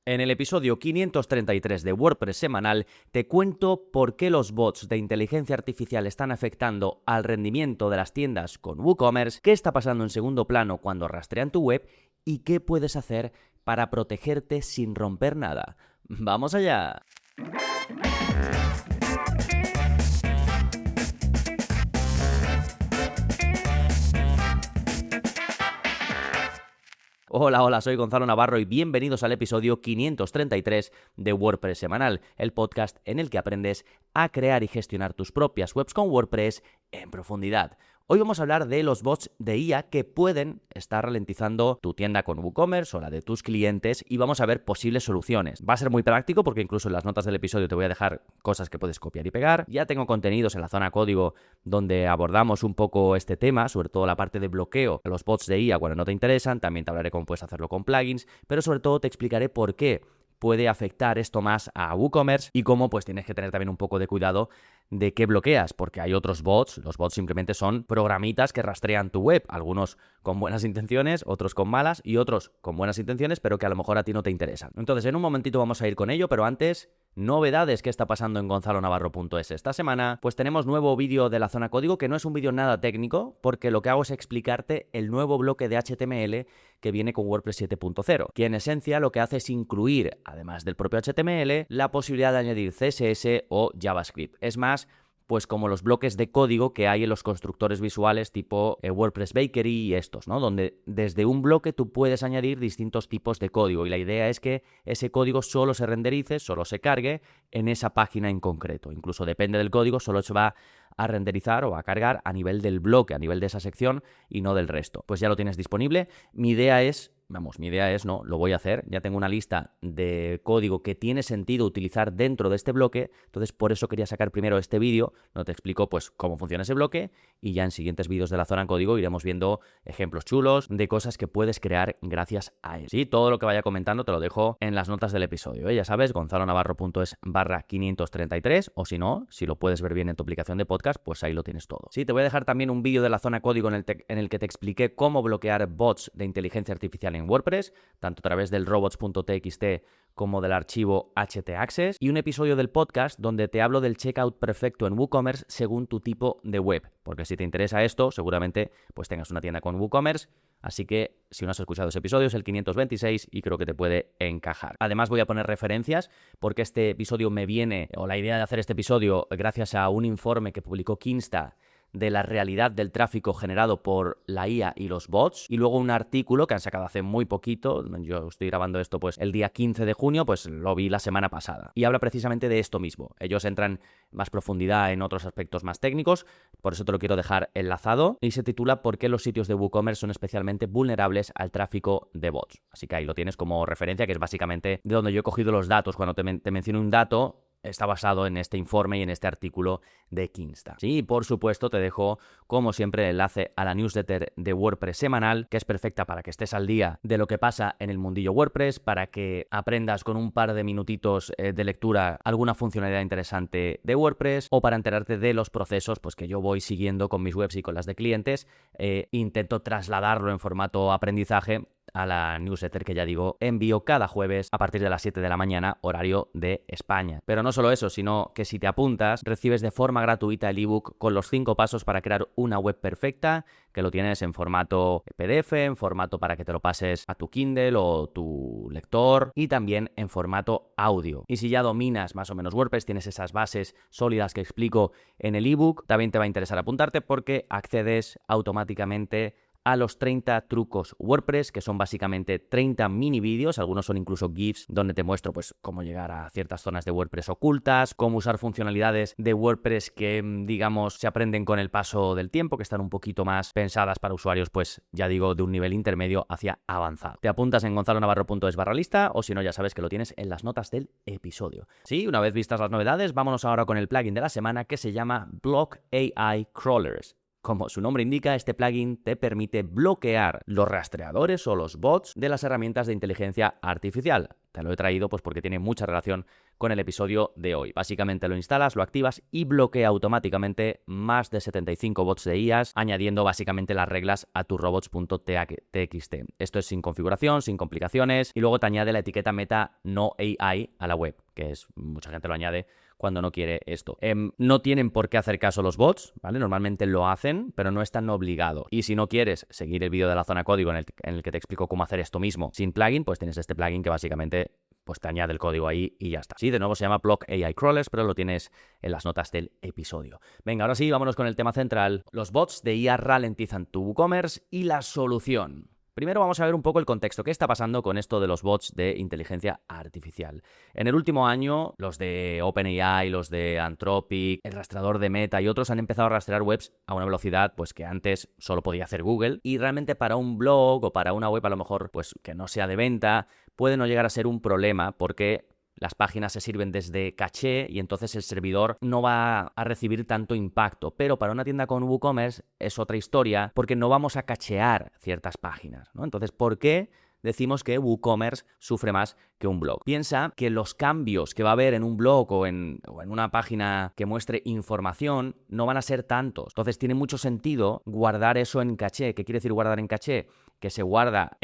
En el episodio 533 de WordPress semanal te cuento por qué los bots de inteligencia artificial están afectando al rendimiento de las tiendas con WooCommerce, qué está pasando en segundo plano cuando rastrean tu web y qué puedes hacer para protegerte sin romper nada. ¡Vamos allá! Hola, soy Gonzalo Navarro y bienvenidos al episodio 533 de WordPress semanal, el podcast en el que aprendes a crear y gestionar tus propias webs con WordPress en profundidad. Hoy vamos a hablar de los bots de IA que pueden estar ralentizando tu tienda con WooCommerce o la de tus clientes y vamos a ver posibles soluciones. Va a ser muy práctico porque incluso en las notas del episodio te voy a dejar cosas que puedes copiar y pegar. Ya tengo contenidos en la zona código donde abordamos un poco este tema, sobre todo la parte de bloqueo a los bots de IA cuando no te interesan. También te hablaré cómo puedes hacerlo con plugins, pero sobre todo te explicaré por qué puede afectar esto más a WooCommerce y cómo pues tienes que tener también un poco de cuidado de qué bloqueas, porque hay otros bots. Los bots simplemente son programitas que rastrean tu web, algunos con buenas intenciones, otros con malas y otros con buenas intenciones, pero que a lo mejor a ti no te interesan. Entonces, en un momentito vamos a ir con ello, pero antes, novedades que está pasando en gonzalonavarro.es. Esta semana, pues tenemos nuevo vídeo de la zona código, que no es un vídeo nada técnico, porque lo que hago es explicarte el nuevo bloque de HTML que viene con WordPress 7.0, que en esencia lo que hace es incluir, además del propio HTML, la posibilidad de añadir CSS o JavaScript. Es más, pues como los bloques de código que hay en los constructores visuales tipo WordPress Bakery y estos, ¿no? Donde desde un bloque tú puedes añadir distintos tipos de código y la idea es que ese código solo se renderice, solo se cargue en esa página en concreto. Incluso depende del código, solo se va a renderizar o a cargar a nivel del bloque, a nivel de esa sección y no del resto. Pues ya lo tienes disponible. Mi idea es, no, lo voy a hacer. Ya tengo una lista de código que tiene sentido utilizar dentro de este bloque, entonces por eso quería sacar primero este vídeo, donde te explico pues cómo funciona ese bloque y ya en siguientes vídeos de la zona en código iremos viendo ejemplos chulos de cosas que puedes crear gracias a él. Sí, todo lo que vaya comentando te lo dejo en las notas del episodio, ¿eh? Ya sabes, gonzalonavarro.es/533 o si no, si lo puedes ver bien en tu aplicación de podcast, pues ahí lo tienes todo. Sí, te voy a dejar también un vídeo de la zona código en el que te expliqué cómo bloquear bots de inteligencia artificial en WordPress, tanto a través del robots.txt como del archivo htaccess, y un episodio del podcast donde te hablo del checkout perfecto en WooCommerce según tu tipo de web, porque si te interesa esto, seguramente pues tengas una tienda con WooCommerce. Así que si no has escuchado ese episodio es el 526 y creo que te puede encajar. Además voy a poner referencias porque este episodio me viene, o la idea de hacer este episodio, gracias a un informe que publicó Kinsta de la realidad del tráfico generado por la IA y los bots, y luego un artículo que han sacado hace muy poquito. Yo estoy grabando esto pues el día 15 de junio, pues lo vi la semana pasada, y habla precisamente de esto mismo. Ellos entran más profundidad en otros aspectos más técnicos, por eso te lo quiero dejar enlazado, y se titula ¿Por qué los sitios de WooCommerce son especialmente vulnerables al tráfico de bots? Así que ahí lo tienes como referencia, que es básicamente de donde yo he cogido los datos. Cuando te menciono un dato, está basado en este informe y en este artículo de Kinsta. Sí, por supuesto te dejo, como siempre, el enlace a la newsletter de WordPress semanal, que es perfecta para que estés al día de lo que pasa en el mundillo WordPress, para que aprendas con un par de minutitos de lectura alguna funcionalidad interesante de WordPress, o para enterarte de los procesos pues que yo voy siguiendo con mis webs y con las de clientes. Intento trasladarlo en formato aprendizaje a la newsletter que ya digo envío cada jueves a partir de las 7 de la mañana, horario de España. Pero no solo eso, sino que si te apuntas, recibes de forma gratuita el ebook con los 5 pasos para crear una web perfecta, que lo tienes en formato PDF, en formato para que te lo pases a tu Kindle o tu lector, y también en formato audio. Y si ya dominas más o menos WordPress, tienes esas bases sólidas que explico en el ebook, también te va a interesar apuntarte porque accedes automáticamente a los 30 trucos WordPress, que son básicamente 30 mini vídeos, algunos son incluso GIFs, donde te muestro pues cómo llegar a ciertas zonas de WordPress ocultas, cómo usar funcionalidades de WordPress que, digamos, se aprenden con el paso del tiempo, que están un poquito más pensadas para usuarios, pues ya digo, de un nivel intermedio hacia avanzado. Te apuntas en gonzalonavarro.es/lista, o si no, ya sabes que lo tienes en las notas del episodio. Sí, una vez vistas las novedades, vámonos ahora con el plugin de la semana, que se llama Block AI Crawlers. Como su nombre indica, este plugin te permite bloquear los rastreadores o los bots de las herramientas de inteligencia artificial. Te lo he traído pues porque tiene mucha relación con el episodio de hoy. Básicamente lo instalas, lo activas y bloquea automáticamente más de 75 bots de IAs, añadiendo básicamente las reglas a tu robots.txt. Esto es sin configuración, sin complicaciones, y luego te añade la etiqueta meta no AI a la web, que es mucha gente lo añade cuando no quiere esto. No tienen por qué hacer caso los bots, ¿vale? Normalmente lo hacen, pero no están obligados. Y si no quieres seguir el vídeo de la zona código en el que te explico cómo hacer esto mismo sin plugin, pues tienes este plugin que básicamente pues te añade el código ahí y ya está. Sí, de nuevo se llama Block AI Crawlers, pero lo tienes en las notas del episodio. Venga, ahora sí, vámonos con el tema central. Los bots de IA ralentizan tu WooCommerce y la solución. Primero vamos a ver un poco el contexto. ¿Qué está pasando con esto de los bots de inteligencia artificial? En el último año, los de OpenAI, los de Anthropic, el rastreador de Meta y otros han empezado a rastrear webs a una velocidad pues que antes solo podía hacer Google. Y realmente para un blog o para una web a lo mejor pues que no sea de venta puede no llegar a ser un problema porque las páginas se sirven desde caché y entonces el servidor no va a recibir tanto impacto. Pero para una tienda con WooCommerce es otra historia porque no vamos a cachear ciertas páginas, ¿no? Entonces, ¿por qué decimos que WooCommerce sufre más que un blog? Piensa que los cambios que va a haber en un blog o en una página que muestre información no van a ser tantos. Entonces, tiene mucho sentido guardar eso en caché. ¿Qué quiere decir guardar en caché? Que se guarda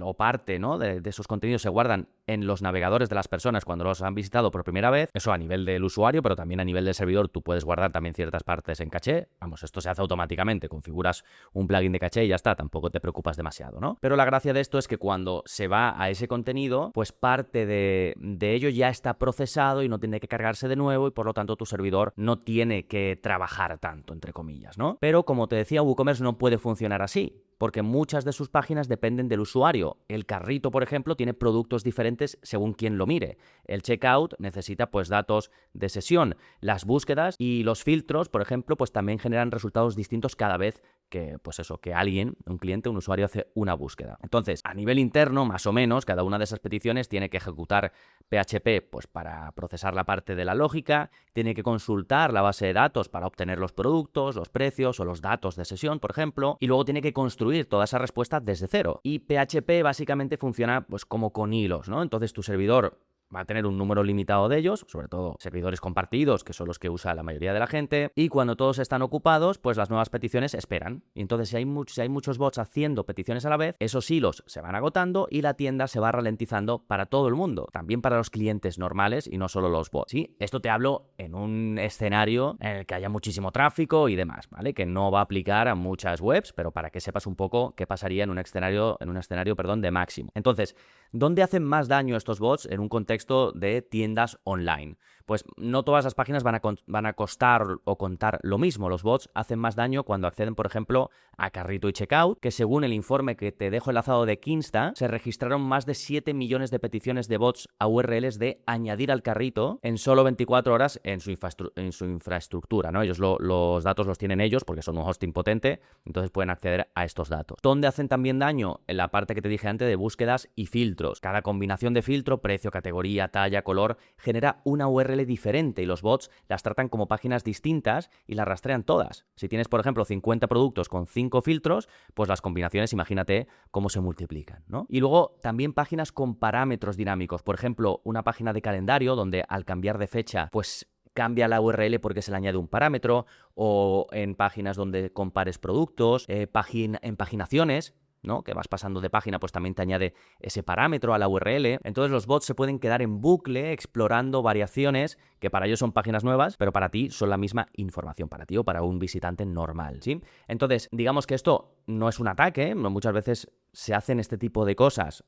o parte, ¿no? de esos contenidos se guardan en los navegadores de las personas cuando los han visitado por primera vez. Eso a nivel del usuario, pero también a nivel del servidor tú puedes guardar también ciertas partes en caché. Vamos, esto se hace automáticamente. Configuras un plugin de caché y ya está. Tampoco te preocupas demasiado, ¿no? Pero la gracia de esto es que cuando se va a ese contenido, pues parte de ello ya está procesado y no tiene que cargarse de nuevo y por lo tanto tu servidor no tiene que trabajar tanto, entre comillas, ¿no? Pero como te decía, WooCommerce no puede funcionar así, porque muchas de sus páginas dependen del usuario. El carrito, por ejemplo, tiene productos diferentes según quien lo mire. El checkout necesita pues datos de sesión. Las búsquedas y los filtros, por ejemplo, pues también generan resultados distintos cada vez que, pues eso, que alguien, un cliente, un usuario hace una búsqueda. Entonces, a nivel interno, más o menos, cada una de esas peticiones tiene que ejecutar PHP pues para procesar la parte de la lógica, tiene que consultar la base de datos para obtener los productos, los precios o los datos de sesión, por ejemplo, y luego tiene que construir toda esa respuesta desde cero. Y PHP básicamente funciona pues como con hilos, ¿no? Entonces tu servidor va a tener un número limitado de ellos, sobre todo servidores compartidos, que son los que usa la mayoría de la gente, y cuando todos están ocupados, pues las nuevas peticiones esperan. Y entonces si hay muchos bots haciendo peticiones a la vez, esos hilos se van agotando y la tienda se va ralentizando para todo el mundo, también para los clientes normales y no solo los bots. ¿Sí? Esto te hablo en un escenario en el que haya muchísimo tráfico y demás, ¿vale? Que no va a aplicar a muchas webs, pero para que sepas un poco qué pasaría en un escenario, de máximo. Entonces, ¿dónde hacen más daño estos bots en un contexto de tiendas online? Pues no todas las páginas van a costar o contar lo mismo. Los bots hacen más daño cuando acceden, por ejemplo, a carrito y checkout, que según el informe que te dejo enlazado de Kinsta, se registraron más de 7 millones de peticiones de bots a URLs de añadir al carrito en solo 24 horas en su infraestructura, ¿no? Los datos los tienen ellos porque son un hosting potente, entonces pueden acceder a estos datos. ¿Dónde hacen también daño? En la parte que te dije antes de búsquedas y filtros. Cada combinación de filtro, precio, categoría, talla, color, genera una URL diferente y los bots las tratan como páginas distintas y las rastrean todas. Si tienes, por ejemplo, 50 productos con 5 filtros, pues las combinaciones, imagínate cómo se multiplican, ¿no? Y luego también páginas con parámetros dinámicos. Por ejemplo, una página de calendario donde al cambiar de fecha, pues cambia la URL porque se le añade un parámetro, o en páginas donde compares productos, en paginaciones, ¿no? Que vas pasando de página, pues también te añade ese parámetro a la URL. Entonces los bots se pueden quedar en bucle explorando variaciones que para ellos son páginas nuevas, pero para ti son la misma información, para ti o para un visitante normal, ¿sí? Entonces, digamos que esto no es un ataque, muchas veces se hacen este tipo de cosas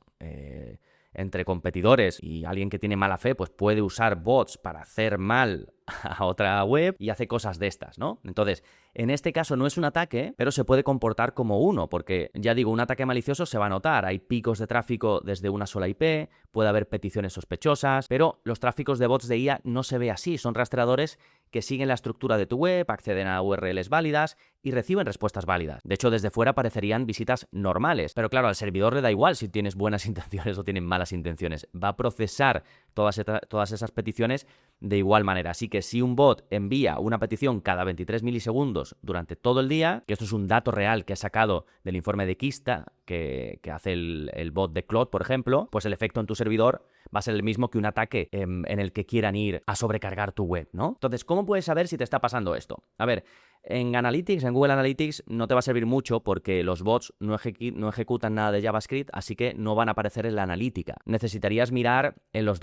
entre competidores y alguien que tiene mala fe pues puede usar bots para hacer mal a otra web y hace cosas de estas, ¿no? Entonces, en este caso no es un ataque, pero se puede comportar como uno, porque ya digo, un ataque malicioso se va a notar. Hay picos de tráfico desde una sola IP, puede haber peticiones sospechosas, pero los tráficos de bots de IA no se ve así. Son rastreadores que siguen la estructura de tu web, acceden a URLs válidas y reciben respuestas válidas. De hecho, desde fuera parecerían visitas normales, pero claro, al servidor le da igual si tienes buenas intenciones o tienen malas intenciones. Va a procesar todas esas peticiones de igual manera. Así que si un bot envía una petición cada 23 milisegundos durante todo el día, que esto es un dato real que he sacado del informe de Kista, que hace el bot de Claude, por ejemplo, pues el efecto en tu servidor va a ser el mismo que un ataque en el que quieran ir a sobrecargar tu web, ¿no? Entonces, ¿cómo puedes saber si te está pasando esto? A ver, en Analytics, en Google Analytics, no te va a servir mucho porque los bots no ejecutan nada de JavaScript, así que no van a aparecer en la analítica. Necesitarías mirar en los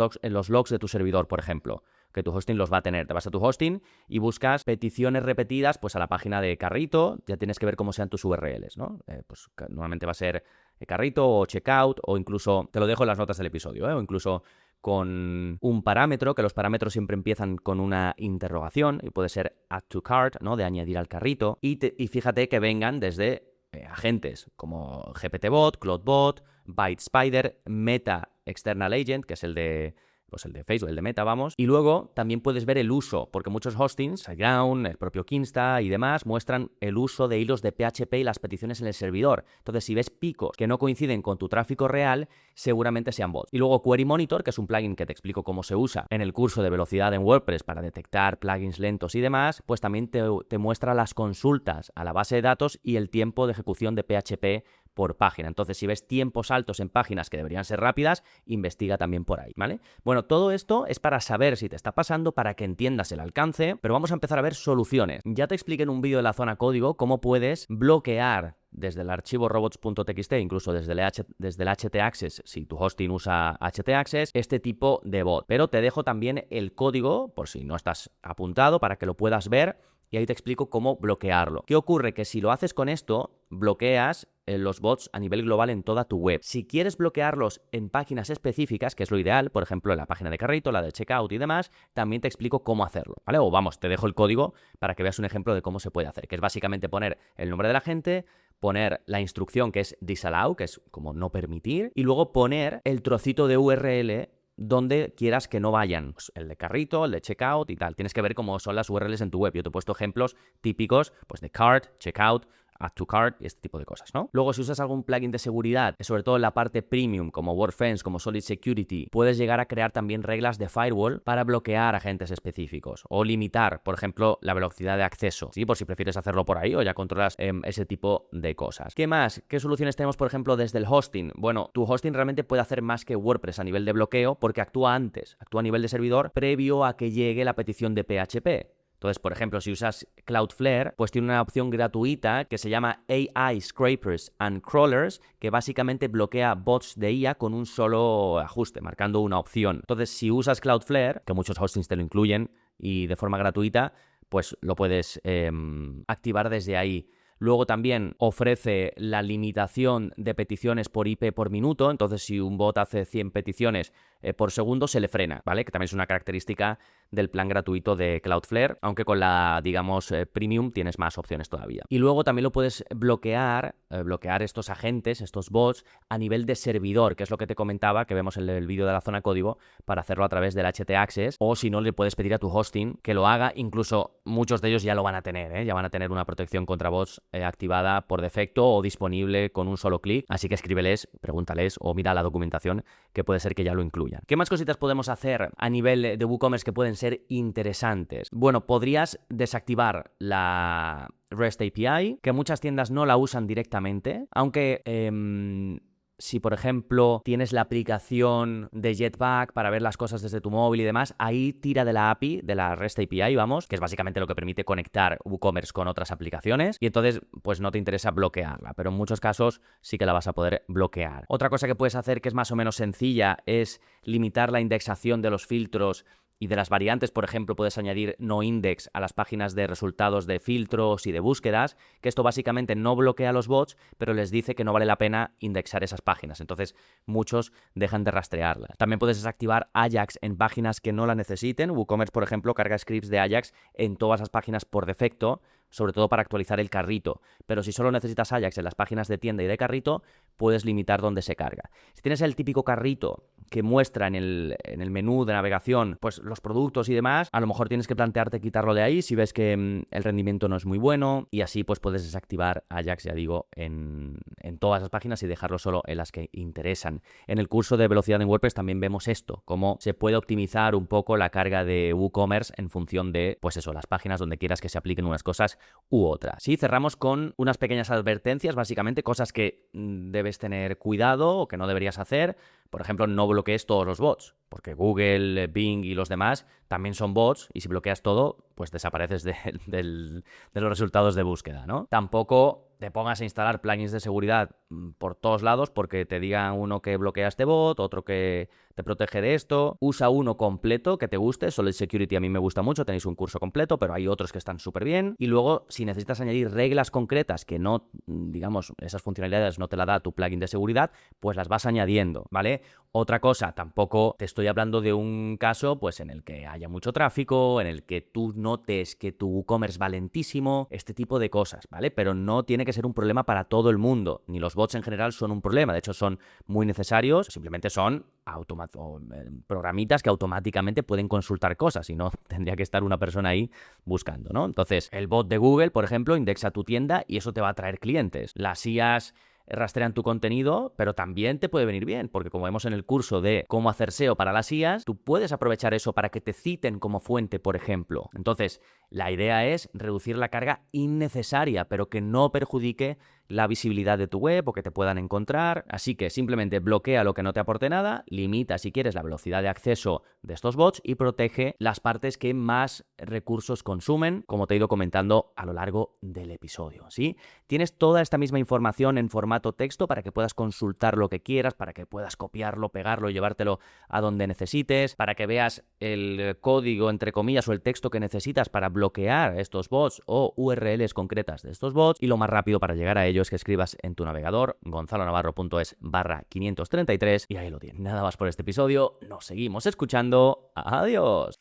logs de tu servidor, por ejemplo, que tu hosting los va a tener. Te vas a tu hosting y buscas peticiones repetidas pues a la página de carrito, ya tienes que ver cómo sean tus URLs, ¿no? Pues normalmente va a ser carrito o checkout, o incluso, te lo dejo en las notas del episodio, o incluso con un parámetro, que los parámetros siempre empiezan con una interrogación, y puede ser add to cart, ¿no? De añadir al carrito, y fíjate que vengan desde agentes como GPTBot, CloudBot, ByteSpider, Meta External Agent, que es el de Facebook, el de Meta, vamos. Y luego también puedes ver el uso, porque muchos hostings, SiteGround, el propio Kinsta y demás, muestran el uso de hilos de PHP y las peticiones en el servidor. Entonces, si ves picos que no coinciden con tu tráfico real, seguramente sean bots. Y luego Query Monitor, que es un plugin que te explico cómo se usa en el curso de velocidad en WordPress para detectar plugins lentos y demás, pues también te muestra las consultas a la base de datos y el tiempo de ejecución de PHP por página. Entonces, si ves tiempos altos en páginas que deberían ser rápidas, investiga también por ahí, ¿vale? Bueno, todo esto es para saber si te está pasando, para que entiendas el alcance, pero vamos a empezar a ver soluciones. Ya te expliqué en un vídeo de la zona código cómo puedes bloquear desde el archivo robots.txt, incluso desde el htaccess, si tu hosting usa htaccess, este tipo de bot. Pero te dejo también el código, por si no estás apuntado, para que lo puedas ver, y ahí te explico cómo bloquearlo. ¿Qué ocurre? Que si lo haces con esto, bloqueas los bots a nivel global en toda tu web. Si quieres bloquearlos en páginas específicas, que es lo ideal, por ejemplo, en la página de carrito, la de checkout y demás, también te explico cómo hacerlo, ¿vale? O vamos, te dejo el código para que veas un ejemplo de cómo se puede hacer, que es básicamente poner el nombre de la gente, poner la instrucción que es disallow, que es como no permitir, y luego poner el trocito de URL donde quieras que no vayan. Pues el de carrito, el de checkout y tal. Tienes que ver cómo son las URLs en tu web. Yo te he puesto ejemplos típicos pues de cart, checkout, add to cart y este tipo de cosas, ¿no? Luego, si usas algún plugin de seguridad, sobre todo en la parte premium, como WordFence, como Solid Security, puedes llegar a crear también reglas de firewall para bloquear agentes específicos o limitar, por ejemplo, la velocidad de acceso, ¿sí? Por si prefieres hacerlo por ahí o ya controlas ese tipo de cosas. ¿Qué más? ¿Qué soluciones tenemos, por ejemplo, desde el hosting? Bueno, tu hosting realmente puede hacer más que WordPress a nivel de bloqueo porque actúa antes, actúa a nivel de servidor previo a que llegue la petición de PHP. Entonces, por ejemplo, si usas Cloudflare, pues tiene una opción gratuita que se llama AI Scrapers and Crawlers, que básicamente bloquea bots de IA con un solo ajuste, marcando una opción. Entonces, si usas Cloudflare, que muchos hostings te lo incluyen y de forma gratuita, pues lo puedes activar desde ahí. Luego también ofrece la limitación de peticiones por IP por minuto. Entonces, si un bot hace 100 peticiones por segundo, se le frena, ¿vale? Que también es una característica del plan gratuito de Cloudflare, aunque con la, digamos, Premium tienes más opciones todavía. Y luego también lo puedes bloquear estos agentes, estos bots, a nivel de servidor, que es lo que te comentaba, que vemos en el vídeo de la zona código, para hacerlo a través del htaccess, o si no, le puedes pedir a tu hosting que lo haga. Incluso muchos de ellos ya lo van a tener, ya van a tener una protección contra bots activada por defecto o disponible con un solo clic, así que escríbeles, pregúntales o mira la documentación, que puede ser que ya lo incluyan. ¿Qué más cositas podemos hacer a nivel de WooCommerce que pueden ser interesantes? Bueno, podrías desactivar la REST API, que muchas tiendas no la usan directamente, aunque si, por ejemplo, tienes la aplicación de Jetpack para ver las cosas desde tu móvil y demás, ahí tira de la API, de la REST API, vamos, que es básicamente lo que permite conectar WooCommerce con otras aplicaciones, y entonces, pues no te interesa bloquearla, pero en muchos casos sí que la vas a poder bloquear. Otra cosa que puedes hacer, que es más o menos sencilla, es limitar la indexación de los filtros y de las variantes. Por ejemplo, puedes añadir noindex a las páginas de resultados de filtros y de búsquedas, que esto básicamente no bloquea a los bots, pero les dice que no vale la pena indexar esas páginas. Entonces, muchos dejan de rastrearlas. También puedes desactivar Ajax en páginas que no la necesiten. WooCommerce, por ejemplo, carga scripts de Ajax en todas las páginas por defecto, sobre todo para actualizar el carrito. Pero si solo necesitas Ajax en las páginas de tienda y de carrito, puedes limitar dónde se carga. Si tienes el típico carrito que muestra en el menú de navegación pues los productos y demás, a lo mejor tienes que plantearte quitarlo de ahí si ves que el rendimiento no es muy bueno, y así pues puedes desactivar Ajax, ya digo, en todas las páginas y dejarlo solo en las que interesan. En el curso de velocidad en WordPress también vemos esto, cómo se puede optimizar un poco la carga de WooCommerce en función de, pues eso, las páginas donde quieras que se apliquen unas cosas u otras. Sí, cerramos con unas pequeñas advertencias, básicamente cosas que debes tener cuidado o que no deberías hacer. Por ejemplo, no bloquees todos los bots, porque Google, Bing y los demás también son bots, y si bloqueas todo, pues desapareces de los resultados de búsqueda, ¿no? Tampoco te pongas a instalar plugins de seguridad por todos lados porque te diga uno que bloquea este bot, otro que te protege de esto. Usa uno completo que te guste. Solid Security a mí me gusta mucho, tenéis un curso completo, pero hay otros que están súper bien. Y luego, si necesitas añadir reglas concretas que no, digamos, esas funcionalidades no te la da tu plugin de seguridad, pues las vas añadiendo, ¿vale? Otra cosa, tampoco te estoy hablando de un caso pues en el que haya mucho tráfico, en el que tú notes que tu WooCommerce va lentísimo, este tipo de cosas, ¿vale? Pero no tiene que ser un problema para todo el mundo, ni los bots en general son un problema, de hecho son muy necesarios, simplemente son programitas que automáticamente pueden consultar cosas y no tendría que estar una persona ahí buscando, ¿no? Entonces, el bot de Google, por ejemplo, indexa tu tienda y eso te va a traer clientes. Las IAs rastrean tu contenido, pero también te puede venir bien, porque como vemos en el curso de cómo hacer SEO para las IAs, tú puedes aprovechar eso para que te citen como fuente, por ejemplo. Entonces, la idea es reducir la carga innecesaria, pero que no perjudique la visibilidad de tu web o que te puedan encontrar. Así que simplemente bloquea lo que no te aporte nada, limita si quieres la velocidad de acceso de estos bots y protege las partes que más recursos consumen, como te he ido comentando a lo largo del episodio, ¿sí? Tienes toda esta misma información en formato texto para que puedas consultar lo que quieras, para que puedas copiarlo, pegarlo, llevártelo a donde necesites, para que veas el código, entre comillas, o el texto que necesitas para bloquear estos bots o URLs concretas de estos bots, y lo más rápido para llegar a ellos es que escribas en tu navegador gonzalonavarro.es/533 y ahí lo tienes. Nada más por este episodio, nos seguimos escuchando. ¡Adiós!